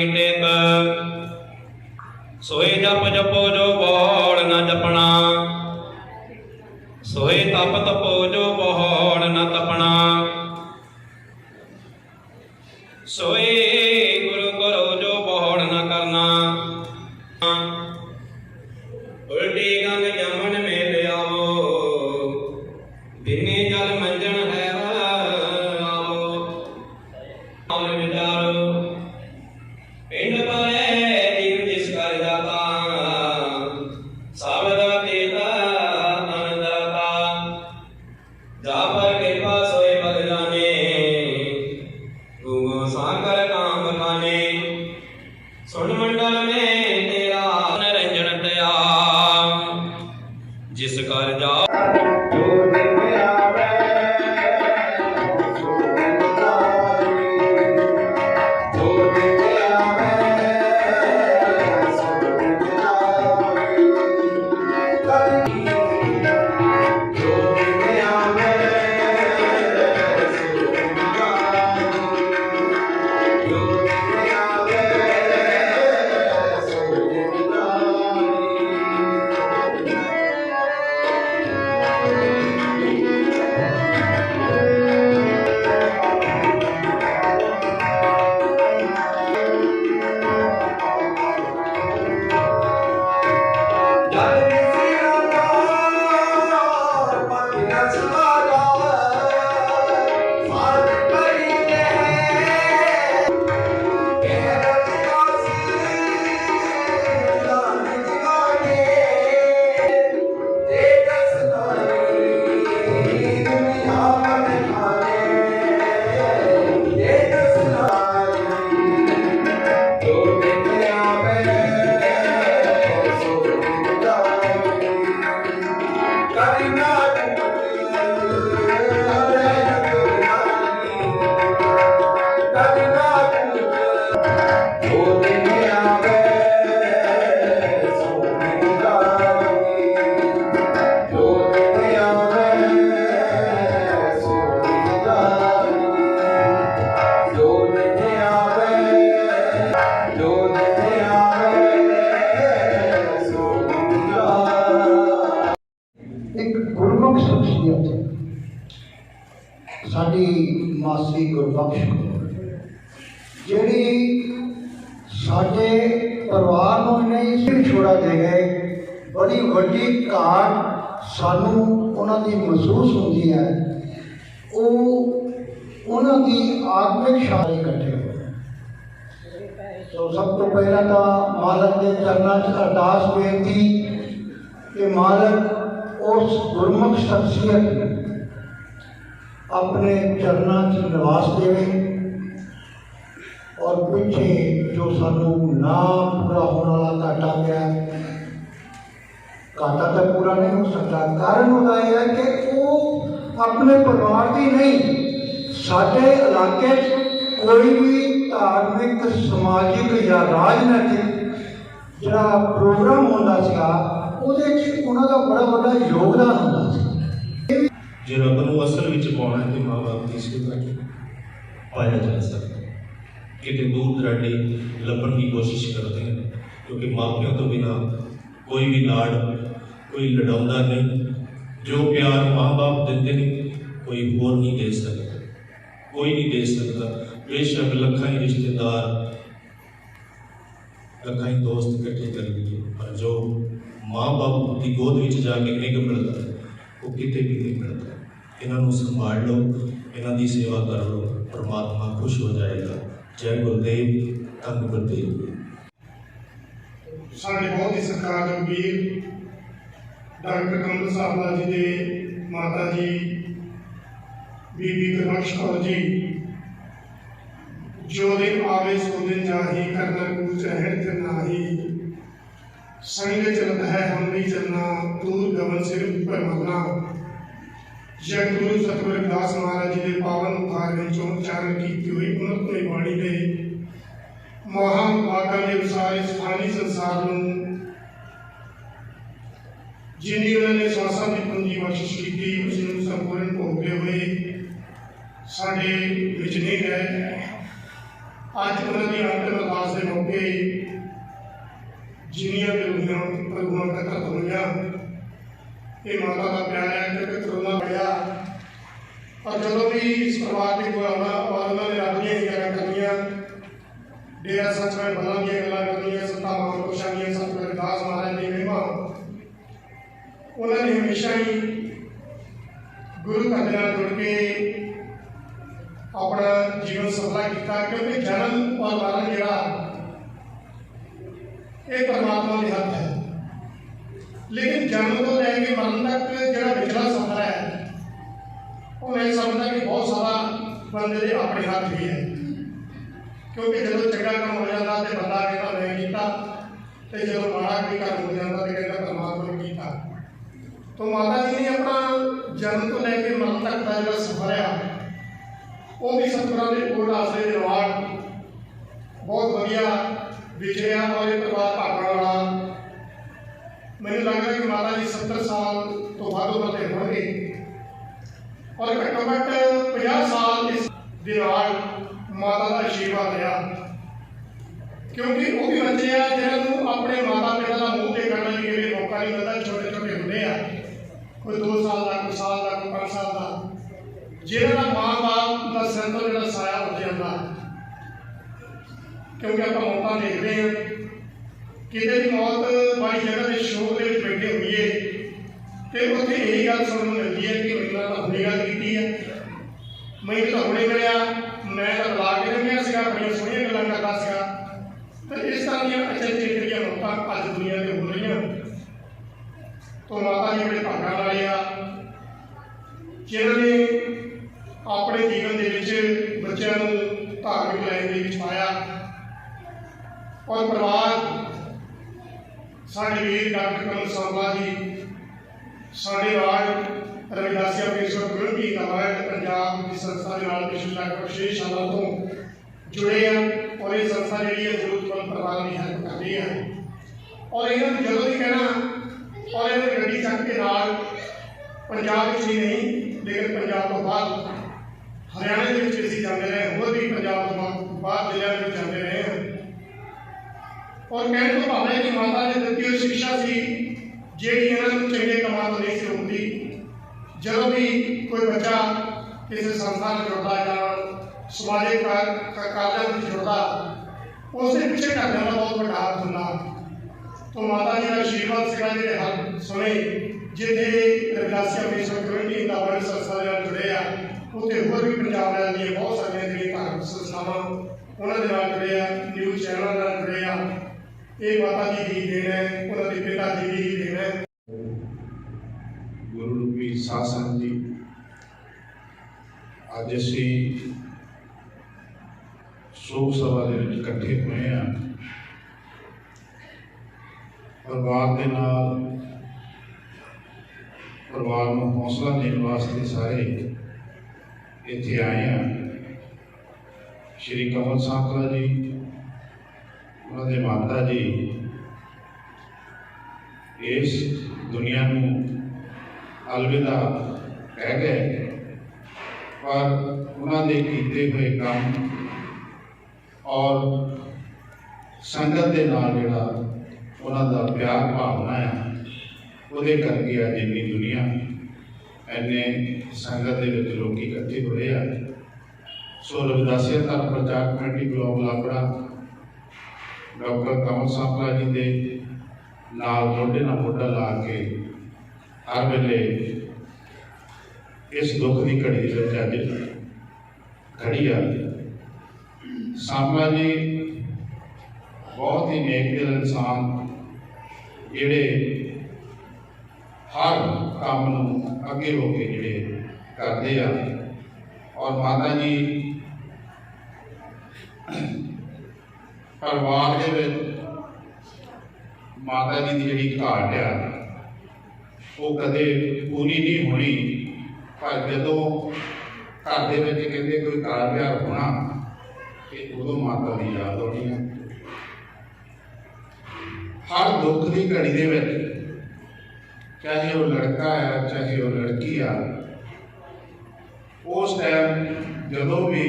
की टेक। सोए जप जपो जो बौड़ न जपना, सोए तप तपो जो बौड़ न तपना। सोए गुरु करो जो बौड़ न करना। उल्टी गंग जमन में ले आवो, बिने जल मंजन है आवो। और विचारो पिंड परे जीव जिस कर जाता, सावधा देता तन दाता। जा पर कृपा सोए पद जाने, गूंगो साकर काम खाने। सुन मंडल में तेरा निरंजन दया, जिस कर जाओ साडी मासी गुरबख्श जिहड़ी साडे परिवार नूं नहीं सिर छोड़ा दे गए, बड़ी वड्डी घाट सानू उन्हां दी महसूस होंदी है। उन्हां दी आत्मिक शादी इकट्ठे हुए। तो सब तो पहला तो मालक के चरणों च अरदास बेनती कि मालक उस गुरमुख शख्सियत अपने चरणों च निवास देवे और पिछे जो सानू ना पूरा होने वाला घाटा गया, घाटा तो पूरा नहीं हो सकता। कारण होता है कि वो अपने परिवार की नहीं, साडे इलाके कोई भी धार्मिक समाजिक या राजनीतिक जिहड़ा प्रोग्राम होंदा सीगा उहदे च उन्हां दा बड़ा बड़ा योगदान होंदा सी। जो रब नूं असल विच पाउणा है तो माँ बाप की सेवा पाया जा सकता है। कितने दूर दराडे लभण की कोशिश करते हैं, क्योंकि मापियों तो बिना कोई भी लाड़ कोई लड़ाउंदा नहीं। जो प्यार माँ बाप देते हैं कोई होर नहीं दे सकता, कोई नहीं दे सकता। बेशक लखा ही रिश्तेदार लखा ही दोस्त इकट्ठे कर लिए, पर जो माँ बाप की गोद में जाके निग मिलता है वो कितने भी नहीं मिलता। इन्हों संभाल लो, इन्हों की सेवा कर लो, परमात्मा खुश हो जाएगा। जय गुरुदेव, धन गुरुदेव। साढ़े बहुत ही सत्कारयोग वीर डॉक्टर कमल साहब जी के माता जी बीबी गुरबख्श कौर जी, जो दिन आवे सो दिन जाही, करना कूच रहन थे नाही। संग चलत है हम नहीं चलना, दूर गगन सिर ऊपर मरना। जग गुरु सतगुरु रविदास महाराज जी के पावन मुखार में चौं उच्चारण की हुई उन्नतमय बाणी ने महान वाका के अनुसार इस खानी संसार में जिन्हें उन्होंने श्वासा की पूंजी बख्शिश की थी उसने संपूर्ण भोगते हुए साढ़े विच नहीं गए। अज उन्होंने अंतिम अरदास ਦੇ ਮੌਕੇ ਜਿੰਨੀਆਂ ਵੀ ਰੂਹਾਂ ਇਕੱਠ ਹੋਈਆਂ, ਇਹ ਮਾਤਾ ਦਾ ਪਿਆਰ ਹੈ ਕਿ ਕਰੋਨਾ ਪਿਆ। और जो भी इस परिवार के कोई आना और उन्होंने रातियाँ ही गल्लां करनियां, डेरा सच में बलां दी गल्लां करनियां, संता महापुरुषां दी संत रविदास महाराज दी महिमा उन्होंने हमेशा ही गुरु घर नाल जुड़ के अपना जीवन सफला किया, क्योंकि जन्म और मरण जिहड़ा ये परमात्मा के हथ है, लेकिन जन्म तो लैके मरण तक जिहड़ा पिछला सफर है वो मैं समझदा कि बहुत सारा बंदे के अपने हाथ भी है, क्योंकि जो चंगा काम हो जाता तो बंदा कहता मैं किया, तो जो माड़ा कोई काम हो जाता तो कहता परमात्मा ने किया। तो माता जी ने अपना जन्म तो लैके मरण तक का जो सफर है वो भी सतगुरां दे कोल आसरे दे नाल बहुत वधिया विचरिया और ये परिवार भागण वाला। मैनूं लगदा कि माता जी 70 साल तो वध उम्र दे होणगे और घट्टो घट्ट 50 साल इस दीवार माता का आशीर्वाद रहा, क्योंकि वो भी बच्चे आ जिन्होंने अपने माता पिता का मुँह देखने के लिए मौका नहीं मिलता। छोटे छोटे होंगे आ, कोई 2 साल का, कोई साल का, कोई 5 साल का, जिन्होंने माँ बाप का सिर तो जो साया उठ जाता, क्योंकि आप मौका देखते हैं किसी की मौत बड़ी जगह के शोक के बैठे हुई है तो उत्थे यही गल सुनने मिलती है कि मैंने तो हुणे गल की है, मैं तो हुणे मिलिया, मैं तो बुला के रखिया सीगा, बड़ियां सोहणियां गल्लां करदा सीगा। तो इस तरह दी अचरजे जिहड़ियां मौतां अज दुनिया ते हो रहीआं। तो माता जी बड़े भागां वाले आ जिन्हां ने अपने जीवन दे विच बच्चों नूं धार्मिक लाइन दे विच पाया और परिवार साडे वीर डॉक्टर कमल सांबला जी साढ़े वार्ड रविदासिया फेसबुक कम्युनिटी का वार्ड पंजाब की संस्था के नाल पिछले लगभग 6 सालों तो जुड़े हैं और ये संस्था जी जरूरतमंद परिवारों की हेल्प कर रही है। और इन्होंने जदों भी कहना और इन्होंने गड्डी चक के नाल पंजाब ही नहीं लेकिन पंजाब तो बाहर हरियाणा के असीं जाते रहे, होर भी पंजाब तो बाहर जिलों में जाते रहे हैं। और कहने तो भाव है कि माता ने दित्ती हुई शिक्षा सी ਜਿਹੜੀ ਇਹਨਾਂ ਨੂੰ ਚੰਗੇ ਕੰਮਾਂ ਤੋਂ ਨਹੀਂ ਸੀ ਰੋਕਦੀ। ਜਦੋਂ ਵੀ ਕੋਈ ਬੱਚਾ ਕਿਸੇ ਸੰਸਥਾ ਨਾਲ ਜੁੜਦਾ ਜਾਂ ਸਮਾਜਿਕ ਕਾਰਜਾਂ ਵਿੱਚ ਜੁੜਦਾ ਉਸ ਦੇ ਪਿੱਛੇ ਘਰਦਿਆਂ ਦਾ ਬਹੁਤ ਵੱਡਾ ਹੱਥ ਹੁੰਦਾ। तो माता जी का आशीर्वाद सीगा ਜਿਹੜੇ ਹਰ ਸਮੇਂ ਜਿੱਥੇ ਰਵਿਦਾਸੀਆ ਫੇਸਬੁੱਕ ਕਮਿਊਨਿਟੀ ਦਾ ਵਾਰਡ ਸੰਸਥਾ ਨਾਲ ਜੁੜੇ ਆ ਉੱਥੇ ਹੋਰ ਵੀ ਪੰਜਾਬ ਨਾਲ ਦੀਆਂ ਬਹੁਤ ਸਾਰੀਆਂ ਜਿਹੜੀਆਂ ਧਾਰਮਿਕ ਸੰਸਥਾਵਾਂ ਉਹਨਾਂ ਦੇ ਨਾਲ ਜੁੜੇ ਆ, ਨਿਊਜ਼ ਚੈਨਲਾਂ ਨਾਲ ਜੁੜੇ ਆ। ਇਹ ਮਾਤਾ जी ਦੀ ਦੇਣ ਹੈ, ਉਹਨਾਂ ਦੇ ਪਿਤਾ जी ਦੀ ਹੀ ਦੇਣ ਹੈ। ਗੁਰੂ ਰੂਪੀ ਸਾਧ ਸੰਗਤ ਜੀ, ਅੱਜ ਅਸੀਂ ਸ਼ੋਕ ਸਭਾ ਦੇ ਵਿੱਚ ਇਕੱਠੇ ਹੋਏ ਹਾਂ। ਪਰਿਵਾਰ ਦੇ ਨਾਲ ਪਰਿਵਾਰ ਨੂੰ ਹੌਸਲਾ ਦੇਣ ਵਾਸਤੇ ਸਾਰੇ ਇੱਥੇ ਆਏ ਹਾਂ। ਸ਼੍ਰੀ ਕਮਲ सांपला ਜੀ, ਉਹਨਾਂ ਦੇ ਮਾਤਾ ਜੀ ਇਸ ਦੁਨੀਆ ਨੂੰ अलविदा कह गए, पर उन्होंने किए हुए काम और संगत के नाल जिहड़ा उन्हां दा प्यार भावना है उहदे करके अज इन्नी दुनिया इन्ने संगत के विच लोग इकट्ठे होए आ। सो रविदासिया धर्म प्रचार कमेटी ब्लॉक लाबड़ा डॉक्टर कमल सांपला जी के नाल मोढे नाल मोढा ला के हर वेले इस दुख की घड़ी अज खड़ी आ। सांपला जी बहुत ही नेक दिल इंसान जिहड़े हर काम नूं अगे हो के जिहड़े करते आ। और माता जी परिवार दे विच माता जी की जिहड़ी घाट आ वो कदे पूरी नहीं होनी, पर जदों घर दे विच कहंदे कोई कार विहार होना तो उदों माता की याद आउणी है। हर दुख की घड़ी दे विच चाहे वो लड़का है चाहे वो लड़की आ, उस टाइम जदों भी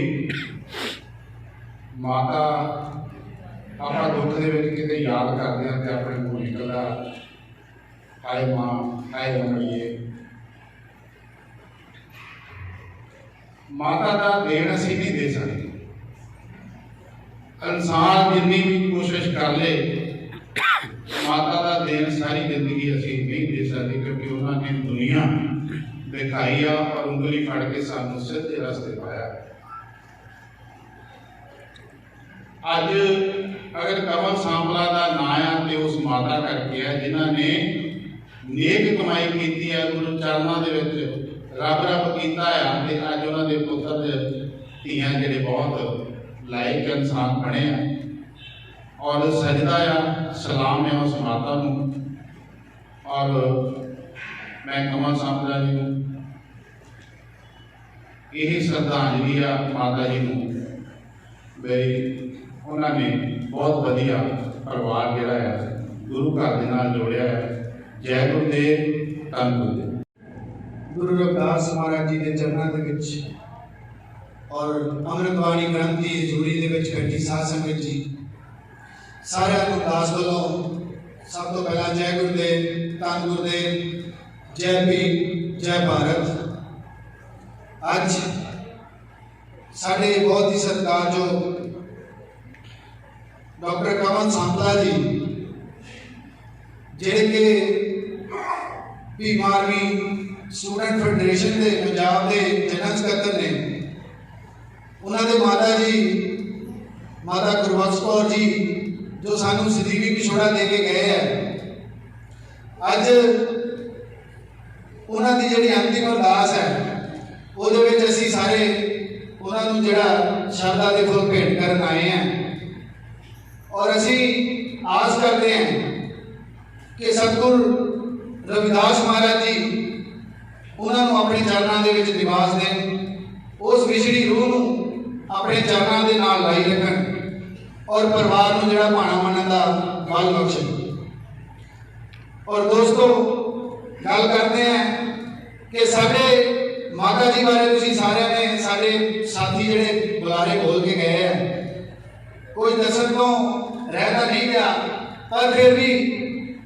माता ਦੁੱਖ ਦੇ ਵਿੱਚ ਕਿਤੇ ਯਾਦ ਕਰਦੇ ਹਾਂ ਤੇ ਆਪਣੇ ਮੂੰਹ ਨਿਕਲਦਾ ਹਾਏ ਮਾਂ, ਹਾਏ ਰਮਣੀਏ। ਮਾਤਾ ਦਾ ਦੇਣ ਅਸੀਂ ਨਹੀਂ ਦੇ ਸਕਦੇ। ਇਨਸਾਨ ਜਿੰਨੀ ਵੀ ਕੋਸ਼ਿਸ਼ ਕਰ ਲੇ, ਮਾਤਾ ਦਾ ਦੇਣ ਸਾਰੀ ਜ਼ਿੰਦਗੀ ਅਸੀਂ ਨਹੀਂ ਦੇ ਸਕਦੇ, ਕਿਉਂਕਿ ਉਹਨਾਂ ਨੇ ਦੁਨੀਆ ਦਿਖਾਈ ਆ ਔਰ ਉਂਗਲੀ ਫੜ ਕੇ ਸਾਨੂੰ ਸਿੱਧੇ ਰਸਤੇ ਪਾਇਆ। ਅੱਜ ਅਗਰ ਕਮਲ ਸਾਂਪਲਾ ਦਾ ਨਾਂ ਆ ਤੇ ਉਸ ਮਾਤਾ ਕਰਕੇ ਆ ਜਿਨ੍ਹਾਂ ਨੇ ਨੇਕ ਕਮਾਈ ਕੀਤੀ ਆ, ਗੁਰੂ ਚਰਨਾਂ ਦੇ ਵਿੱਚ ਰੱਬ ਰੱਬ ਕੀਤਾ ਆ, ਤੇ ਅੱਜ ਉਹਨਾਂ ਦੇ ਪੁੱਤਰ ਧੀਆਂ ਜਿਹੜੇ ਬਹੁਤ ਲਾਇਕ ਇਨਸਾਨ ਬਣੇ ਆ। ਔਰ ਸਜਦਾ ਆ, ਸਲਾਮ ਹੈ ਉਸ ਮਾਤਾ ਨੂੰ। ਔਰ ਮੈਂ ਕਮਲ ਸਾਂਪਲਾ ਜੀ ਨੂੰ ਇਹ ਸ਼ਰਧਾਂਜਲੀ ਆ ਮਾਤਾ ਜੀ ਨੂੰ ਬਈ ਉਹਨਾਂ ਨੇ ਬਹੁਤ ਵਧੀਆ ਪਰਿਵਾਰ ਜਿਹੜਾ ਹੈ ਗੁਰੂ ਘਰ ਦੇ ਨਾਲ ਜੋੜਿਆ ਹੈ। ਜੈ ਗੁਰਦੇਵ, ਧੰਨ ਗੁਰਦੇਵ। ਗੁਰੂ ਰਵਿਦਾਸ ਮਹਾਰਾਜ ਜੀ ਦੇ ਚਰਨਾਂ ਦੇ ਵਿੱਚ ਔਰ ਅੰਮ੍ਰਿਤ ਬਾਣੀ ਗ੍ਰੰਥ ਦੀ ਹਜ਼ੂਰੀ ਦੇ ਵਿੱਚ ਬੈਠੀ ਸਾਧ ਸੰਗਤ ਜੀ, ਸਾਰਿਆਂ ਨੂੰ ਦਾਸ ਵੱਲੋਂ ਸਭ ਤੋਂ ਪਹਿਲਾਂ ਜੈ ਗੁਰਦੇਵ, ਧੰਨ ਗੁਰਦੇਵ, ਜੈ ਭੀਮ, ਜੈ ਭਾਰਤ। ਅੱਜ ਸਾਡੇ ਬਹੁਤ ਹੀ ਸਤਿਕਾਰਯੋਗ ਡਾਕਟਰ ਕਮਲ ਸਾਂਪਲਾ ਜੀ, ਜਿਹੜੇ ਕਿ ਭੀਮ ਆਰਮੀ ਸਟੂਡੈਂਟ ਫੈਡਰੇਸ਼ਨ ਦੇ ਪੰਜਾਬ ਦੇ ਜਨਰਲ ਸਕੱਤਰ ਨੇ, ਉਹਨਾਂ ਦੇ ਮਾਤਾ ਜੀ ਮਾਤਾ ਗੁਰਬਖਸ਼ ਕੌਰ ਜੀ ਜੋ ਸਾਨੂੰ ਸਦੀਵੀ ਵਿਛੋੜਾ ਦੇ ਕੇ ਗਏ ਹੈ। ਅੱਜ ਉਹਨਾਂ ਦੀ ਜਿਹੜੀ ਅੰਤਿਮ ਅਰਦਾਸ ਹੈ ਉਹਦੇ ਵਿੱਚ ਅਸੀਂ ਸਾਰੇ ਉਹਨਾਂ ਨੂੰ ਜਿਹੜਾ ਸ਼ਰਧਾ ਦੇ ਫੁੱਲ ਭੇਟ ਕਰਨ ਆਏ ਹਾਂ। ਔਰ ਅਸੀਂ ਆਸ ਕਰਦੇ ਹਾਂ ਕਿ ਸਤਿਗੁਰ ਰਵਿਦਾਸ ਮਹਾਰਾਜ ਜੀ ਉਹਨਾਂ ਨੂੰ ਆਪਣੇ ਚਰਨਾਂ ਦੇ ਵਿੱਚ ਨਿਵਾਸ ਦੇਣ, ਉਸ ਵਿਛੜੀ ਰੂਹ ਨੂੰ ਆਪਣੇ ਚਰਨਾਂ ਦੇ ਨਾਲ ਲਾਈ ਰੱਖਣ ਔਰ ਪਰਿਵਾਰ ਨੂੰ ਜਿਹੜਾ ਭਾਣਾ ਮੰਨਣ ਦਾ ਬਲ ਬਖਸ਼ਣ। ਔਰ ਦੋਸਤੋ, ਗੱਲ ਕਰਦੇ ਹਾਂ ਕਿ ਸਾਡੇ ਮਾਤਾ ਜੀ ਬਾਰੇ ਤੁਸੀਂ ਸਾਰਿਆਂ ਨੇ, ਸਾਡੇ ਸਾਥੀ ਜਿਹੜੇ ਬੁਲਾਰੇ ਬੋਲ ਕੇ ਗਏ ਆ, ਕੋਈ ਦੱਸਣ ਤੋਂ ਰਹਿਦਾ ਨਹੀਂ ਗਿਆ, ਪਰ ਫਿਰ ਵੀ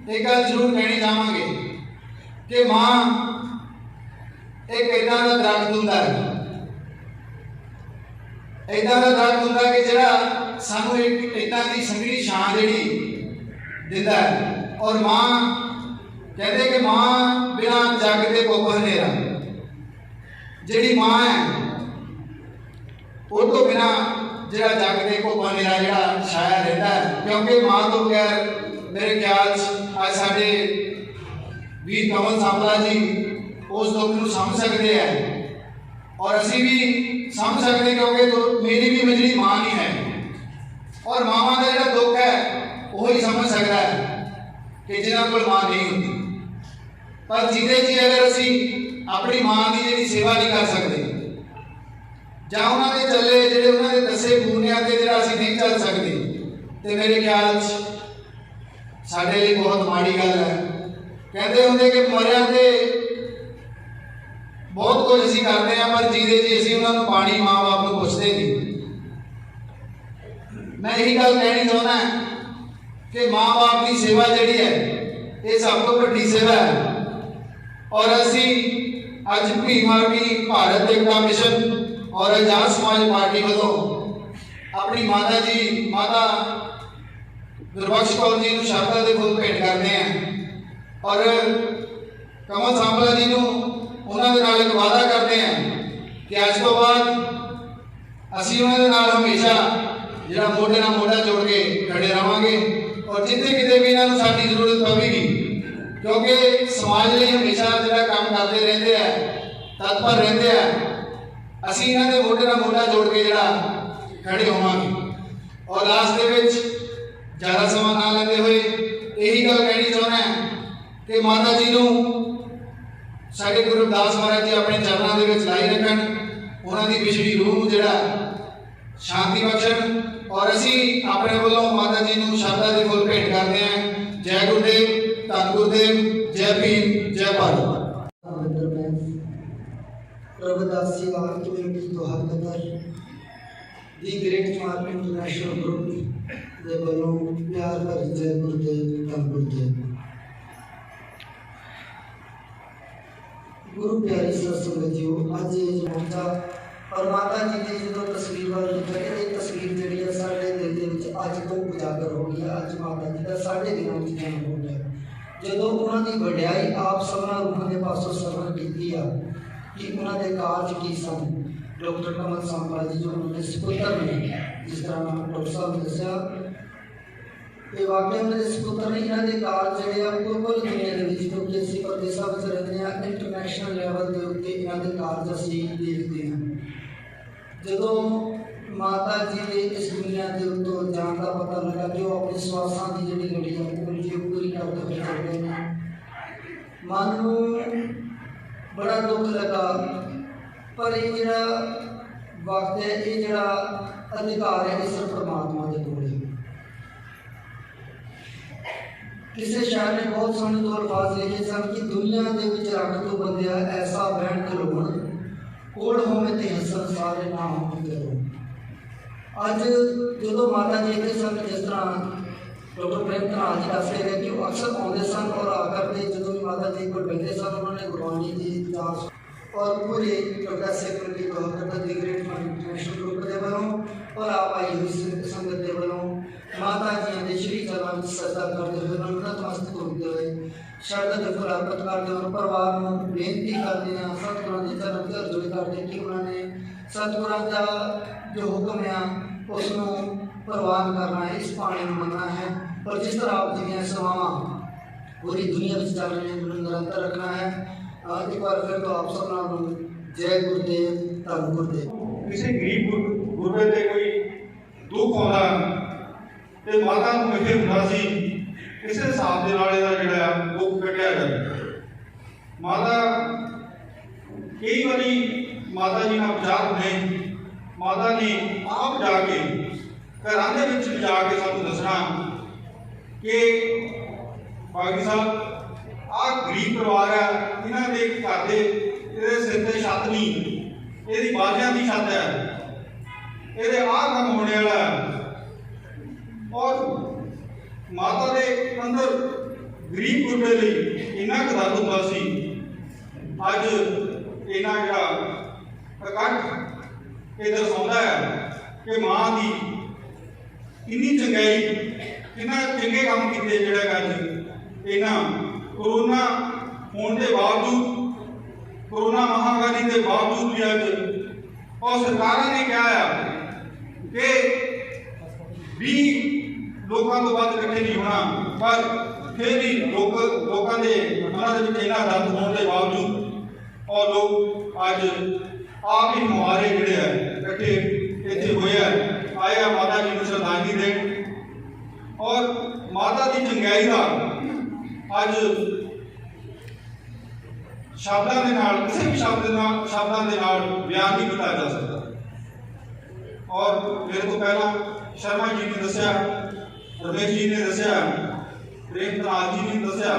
ਇਹ ਗੱਲ ਜ਼ਰੂਰ ਕਹਿਣੀ ਚਾਹਾਂਗੇ ਕਿ ਮਾਂ ਇੱਕ ਇੱਦਾਂ ਦਾ ਦਰਖਤ ਹੁੰਦਾ ਹੈ, ਇੱਦਾਂ ਦਾ ਦਰਖਤ ਹੁੰਦਾ ਕਿ ਜਿਹੜਾ ਸਾਨੂੰ ਇੱਕ ਇੱਦਾਂ ਦੀ ਸੰਘਣੀ ਛਾਂ ਜਿਹੜੀ ਦਿੰਦਾ ਹੈ। ਔਰ ਮਾਂ ਕਹਿੰਦੇ ਕਿ ਮਾਂ ਬਿਨਾਂ ਜੱਗ ਦੇ ਕੁੱਖ ਹਨੇਰਾ। ਜਿਹੜੀ ਮਾਂ ਹੈ ਉਹ ਤੋਂ ਬਿਨਾਂ ਜਿਹੜਾ ਜੱਗ ਦੇ ਕੁੱਖ ਹਨੇਰਾ ਜਿਹੜਾ ਛਾਇਆ ਰਹਿੰਦਾ ਹੈ, ਕਿਉਂਕਿ ਮਾਂ ਤੋਂ ਬਗੈਰ ਮੇਰੇ ਖਿਆਲ 'ਚ ਅੱਜ ਸਾਡੇ ਵੀਰ ਕਮਲ ਸਾਂਪਲਾ ਜੀ ਉਸ ਦੁੱਖ ਨੂੰ ਸਮਝ ਸਕਦੇ ਹੈ ਔਰ ਅਸੀਂ ਵੀ ਸਮਝ ਸਕਦੇ, ਕਿਉਂਕਿ ਮੇਰੀ ਵੀ ਮੇਰੀ ਮਾਂ ਨਹੀਂ ਹੈ। ਔਰ ਮਾਵਾਂ ਦਾ ਜਿਹੜਾ ਦੁੱਖ ਹੈ ਉਹੀ ਸਮਝ ਸਕਦਾ ਹੈ ਕਿ ਜਿਹਨਾਂ ਕੋਲ ਮਾਂ ਨਹੀਂ ਹੁੰਦੀ। ਪਰ ਜਿਹਦੇ ਜੀ ਅਗਰ ਅਸੀਂ ਆਪਣੀ ਮਾਂ ਦੀ ਜਿਹੜੀ ਸੇਵਾ ਨਹੀਂ ਕਰ ਸਕਦੇ ਜਾਂ ਉਹਨਾਂ ਦੇ ਚੱਲੇ ਜਿਹੜੇ ਉਹਨਾਂ ਦੇ ਦੱਸੇ ਗੁਣਿਆਂ ਤੇ ਜਿਹੜਾ ਅਸੀਂ ਨਹੀਂ ਚੱਲ ਸਕਦੇ, ਤੇ ਮੇਰੇ ਖਿਆਲ 'ਚ ਸਾਡੇ ਲਈ ਬਹੁਤ ਮਾੜੀ ਗੱਲ ਹੈ। ਕਹਿੰਦੇ ਹੁੰਦੇ ਕਿ ਮਰਿਆਂ ਤੇ ਬਹੁਤ ਕੁਝ ਅਸੀਂ ਕਰਦੇ ਹਾਂ, ਪਰ ਜੀਦੇ ਜੀ ਅਸੀਂ ਉਹਨਾਂ ਨੂੰ ਪਾਣੀ ਮਾਂ ਬਾਪ ਨੂੰ ਪੁੱਛਦੇ ਨਹੀਂ। ਮੈਂ ਇਹੀ ਗੱਲ ਕਹਿਣੀ ਚਾਹੁੰਦਾ ਕਿ ਮਾਂ ਬਾਪ ਦੀ ਸੇਵਾ ਜਿਹੜੀ ਹੈ ਇਹ ਸਭ ਤੋਂ ਵੱਡੀ ਸੇਵਾ ਹੈ। ਔਰ ਅਸੀਂ ਅੱਜ ਭੀਮ ਆਰਮੀ ਭਾਰਤ ਏਕਤਾ ਮਿਸ਼ਨ ਔਰ ਆਜ਼ਾਦ ਸਮਾਜ ਪਾਰਟੀ ਵੱਲੋਂ ਆਪਣੀ ਮਾਤਾ ਜੀ ਮਾਤਾ ਗੁਰਬਖਸ਼ ਕੌਰ ਜੀ ਨੂੰ ਸ਼ਰਧਾ ਦੇ ਫੁੱਲ ਭੇਟ ਕਰਦੇ ਹਾਂ ਔਰ ਕਮਲ ਸਾਂਪਲਾ ਜੀ ਨੂੰ ਉਹਨਾਂ ਦੇ ਨਾਲ ਇੱਕ ਵਾਅਦਾ ਕਰਦੇ ਹਾਂ ਕਿ ਅੱਜ ਤੋਂ ਬਾਅਦ ਅਸੀਂ ਉਹਨਾਂ ਦੇ ਨਾਲ ਹਮੇਸ਼ਾ ਜਿਹੜਾ ਮੋਢੇ ਨਾਲ ਮੋਢਾ ਜੋੜ ਕੇ ਖੜੇ ਰਹਾਂਗੇ। ਔਰ ਜਿੱਥੇ ਕਿਤੇ ਵੀ ਇਹਨਾਂ ਨੂੰ ਸਾਡੀ ਜ਼ਰੂਰਤ ਪਵੇਗੀ, ਕਿਉਂਕਿ ਸਮਾਜ ਲਈ ਹਮੇਸ਼ਾ ਜਿਹੜਾ ਕੰਮ ਕਰਦੇ ਰਹਿੰਦੇ ਆ, ਤਤਪਰ ਰਹਿੰਦੇ ਆ, ਅਸੀਂ ਇਹਨਾਂ ਦੇ ਮੋਢੇ ਨਾਲ ਮੋਢਾ ਜੋੜ ਕੇ ਜਿਹੜਾ ਖੜੇ ਹੋਵਾਂਗੇ। ਔਰ ਲਾਸਟ ਦੇ ਵਿੱਚ ਜ਼ਿਆਦਾ ਸਮਾਂ ਨਾ ਲੈਂਦੇ ਹੋਏ ਇਹੀ ਗੱਲ ਕਹਿਣੀ ਚਾਹੁੰਦਾ ਕਿ ਮਾਤਾ ਜੀ ਨੂੰ ਸਾਡੇ ਗੁਰੂ ਰਵਿਦਾਸ ਮਹਾਰਾਜ ਜੀ ਆਪਣੇ ਚਰਨਾਂ ਦੇ ਵਿੱਚ ਲਾਈ ਰੱਖਣ, ਉਹਨਾਂ ਦੀ ਵਿਛੜੀ ਰੂਹ ਨੂੰ ਜਿਹੜਾ ਸ਼ਾਂਤੀ ਬਖਸ਼ਣ। ਔਰ ਅਸੀਂ ਆਪਣੇ ਵੱਲੋਂ ਮਾਤਾ ਜੀ ਨੂੰ ਸ਼ਰਧਾ ਦੇ ਫੁੱਲ ਭੇਟ ਕਰਦੇ ਹਾਂ। ਜੈ ਗੁਰਦੇਵ, ਧੰਨ ਗੁਰਦੇਵ, ਜੈ ਭੀਮ, ਜੈ Bharat. Ravadas activity to Hakadar, the Great Mark International Group ਦੇ ਵੱਲੋਂ ਪਿਆਰ ਭਰੀ ਜੈ ਗੁਰਦੇਵ ਧੰਨ ਗੁਰਦੇਵ। ਗੁਰੂ ਪਿਆਰੀ ਸੰਗਤ ਜੀਓ, ਅੱਜ ਇਹ ਮੌਕਾ ਔਰ ਮਾਤਾ ਜੀ ਦੀ ਜਦੋਂ ਤਸਵੀਰ ਵੱਲ ਦੇਖਿਆ, ਇਹ ਤਸਵੀਰ ਜਿਹੜੀ ਹੈ ਸਾਡੇ ਦਿਲ ਦੇ ਵਿੱਚ ਅੱਜ ਤੋਂ ਉਜਾਗਰ ਹੋ ਗਈ ਹੈ। ਅੱਜ ਮਾਤਾ ਜੀ ਦਾ ਸਾਡੇ ਦਿਨਾਂ ਵਿੱਚ ਜਨਮ ਹੋ ਗਿਆ। ਜਦੋਂ ਉਹਨਾਂ ਦੀ ਵਡਿਆਈ ਆਪ ਸਭਨਾਂ ਰੂਹਾਂ ਦੇ ਪਾਸੋਂ ਸਰਵਣ ਕੀਤੀ ਆ ਕਿ ਉਹਨਾਂ ਦੇ ਕਾਰਜ ਕੀ ਸਨ। ਡਾਕਟਰ ਕਮਲ ਸਾਂਪਲਾ ਜੀ ਜੋ ਉਹਨਾਂ ਦੇ ਸਪੁੱਤਰ ਨੇ, ਜਿਸ ਤਰ੍ਹਾਂ ਡਾਕਟਰ ਸਾਹਿਬ ਨੇ ਦੱਸਿਆ, ਇਹ ਵਾਕਿਆ ਉਹਨਾਂ ਦੇ ਸਪੁੱਤਰ ਨੇ। ਇਹਨਾਂ ਦੇ ਕਾਰਜ ਜਿਹੜੇ ਆ ਕੁੱਲ ਦੁਨੀਆ ਦੇ ਵਿੱਚ, ਕਿਉਂਕਿ ਅਸੀਂ ਪ੍ਰਦੇਸ਼ਾਂ ਵਿੱਚ ਰਹਿੰਦੇ ਹਾਂ, ਇੰਟਰਨੈਸ਼ਨਲ ਲੈਵਲ ਦੇ ਉੱਤੇ ਇਹਨਾਂ ਦੇ ਕਾਰਜ ਅਸੀਂ ਦੇਖਦੇ ਹਾਂ। ਜਦੋਂ ਮਾਤਾ ਜੀ ਦੇ ਇਸ ਦੁਨੀਆ ਦੇ ਉੱਤੋਂ ਜਾਣ ਦਾ ਪਤਾ ਲੱਗਾ ਕਿ ਉਹ ਆਪਣੀ ਸਵਾਸਾਂ ਦੀ ਜਿਹੜੀ ਲੜੀ ਹੈ ਉਹ ਪੂਰੀ ਕਰਦੇ ਹੋਏ ਚੱਲਦੇ ਨੇ, ਮਨ ਨੂੰ ਬੜਾ ਦੁੱਖ ਲੱਗਾ। ਪਰ ਇਹ ਜਿਹੜਾ ਵਕਤ ਹੈ, ਇਹ ਜਿਹੜਾ ਅਧਿਕਾਰ ਹੈ, ਇਹ ਸਿਰਫ ਪਰਮਾਤਮਾ ਦੇ ਕੋਲ ਹੈ। ਕਿਸੇ ਸ਼ਾਇਰ ਨੇ ਬਹੁਤ ਸੋਹਣੇ ਦੋ ਅਲਫਾਜ਼ ਲਿਖੇ ਸਨ ਕਿ ਦੁਨੀਆ ਦੇ ਵਿੱਚ ਰੱਖ ਤੋਂ ਬੰਦਿਆ ਐਸਾ ਬਹਿਣ ਖਲੋਣ, ਕੋਲ ਹੋਵੇ ਤੇ ਹੱਸਣ ਸਾਰੇ ਨਾ ਹੋਣ ਕਰੋ। ਅੱਜ ਜਦੋਂ ਮਾਤਾ ਜੀ ਇੱਥੇ ਸਨ, ਜਿਸ ਤਰ੍ਹਾਂ ਡਾਕਟਰ ਪ੍ਰੇਮ ਧਨਾਲ ਜੀ ਦੱਸਦੇ ਨੇ ਕਿ ਉਹ ਅਕਸਰ ਆਉਂਦੇ ਸਨ ਔਰ ਆ ਕਰਦੇ ਜਦੋਂ ਵੀ ਮਾਤਾ ਜੀ ਕੋਲ ਬੈਠੇ ਸਨ, ਉਹਨਾਂ ਨੇ ਗੁਰਬਾਣੀ ਦੀ ਦਾਸ और पूरे professor committee government the great international group के वालों और आप आई हुई संगत के वालों माता जी के श्री चरणों में सजदा करते हुए नतमस्तक होते हुए शरदा के फुल अर्पित करते हुए परिवार को बेनती करते हैं सतगुरां के चरण से अर्जुन करते कि उन्होंने सतगुरां का जो हुक्म है उसको प्रवान करना है, इस पानी में मनना है और जिस तरह आप जी सेवावां पूरी दुनिया में चल रही है निरंतर रखना है। एक बार फिर तो आप सब नाम जय गुरुदेव धन गुरुदेव। किसी गरीब गुरबे ते कोई दुख आਉਂਦਾ ਤੇ ਮਾਤਾ ਨੂੰ ਇਹ ਹੁੰਦਾ ਸੀ ਕਿਸੇ ਹਿਸਾਬ ਦੇ ਨਾਲ ਇਹਦਾ ਜਿਹੜਾ ਦੁੱਖ ਕੱਟਿਆ ਜਾਵੇ। ਮਾਤਾ ਕਈ ਵਾਰੀ ਮਾਤਾ ਜੀ ਨਾਲ ਵਿਚਾਰ ਹੋਏ, ਮਾਤਾ ਨੇ ਆਪ ਜਾ ਕੇ ਘਰਾਂ ਦੇ ਵਿੱਚ ਜਾ ਕੇ ਸਾਨੂੰ ਦੱਸਣਾ ਕਿ ਬਾਗੀ ਸਾਹਿਬ ਆਹ ਗਰੀਬ ਪਰਿਵਾਰ ਆ, ਇਹਨਾਂ ਦੇ ਘਰ ਦੇ ਇਹਦੇ ਸਿਰ ਤੇ ਛੱਤ ਨਹੀਂ, ਇਹਦੀ ਬਾਲਿਆਂ ਦੀ ਛੱਤ ਹੈ, ਇਹਦੇ ਆਹ ਕੰਮ ਹੋਣੇ ਵਾਲਾ। ਔਰ ਮਾਤਾ ਦੇ ਅੰਦਰ ਗਰੀਬ ਗੁਰਬੇ ਲਈ ਇੰਨਾ ਕੁ ਦਰਦ ਹੁੰਦਾ ਸੀ। ਅੱਜ ਇਹਨਾਂ ਜਿਹੜਾ ਇਕੱਠ ਇਹ ਦਰਸਾਉਂਦਾ ਹੈ ਕਿ ਮਾਂ ਦੀ ਇੰਨੀ ਚੰਗਾਈ, ਕਿੰਨਾ ਚੰਗੇ ਕੰਮ ਕੀਤੇ ਜਿਹੜੇ ਅੱਜ ਇਹਨਾਂ कोरोना होने के बावजूद, कोरोना महामारी के बावजूद भी अज और सरकार ने क्या है कि 20 लोगों को बाद इकट्ठे नहीं होना, पर फिर भी लोगों के इन्ना दर्द होने के बावजूद और लोग अज आप ही मुहारे जोड़े है इकट्ठे इतने हुए आए माता जी को श्रद्धांजलि दें। और माता की चंगाई का ਅੱਜ ਸ਼ਬਦਾਂ ਦੇ ਨਾਲ, ਕਿਸੇ ਵੀ ਸ਼ਬਦਾਂ ਦੇ ਨਾਲ ਬਿਆਨ ਨਹੀਂ ਕੀਤਾ ਜਾ ਸਕਦਾ। ਔਰ ਮੇਰੇ ਤੋਂ ਪਹਿਲਾਂ ਸ਼ਰਮਾ ਜੀ ਨੇ ਦੱਸਿਆ, ਰਮੇਸ਼ ਜੀ ਨੇ ਦੱਸਿਆ, ਪ੍ਰੇਮ ਧਨਾਲ ਜੀ ਨੇ ਦੱਸਿਆ,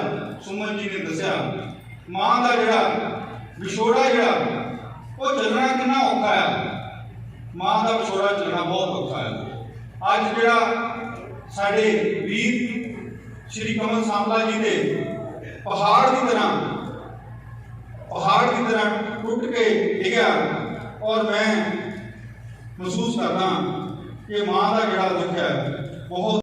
ਸੁਮਨ ਜੀ ਨੇ ਦੱਸਿਆ, ਮਾਂ ਦਾ ਜਿਹੜਾ ਵਿਛੋੜਾ ਜਿਹੜਾ ਉਹ ਚੱਲਣਾ ਕਿੰਨਾ ਔਖਾ ਹੈ। ਮਾਂ ਦਾ ਵਿਛੋੜਾ ਚੱਲਣਾ ਬਹੁਤ ਔਖਾ ਹੈ। ਅੱਜ ਜਿਹੜਾ ਸਾਡੇ ਵੀਰ श्री कमल सांपला जी ने पहाड़ की तरह टूट के डिगा और मैं महसूस करना कि मां का जोड़ा दुख है बहुत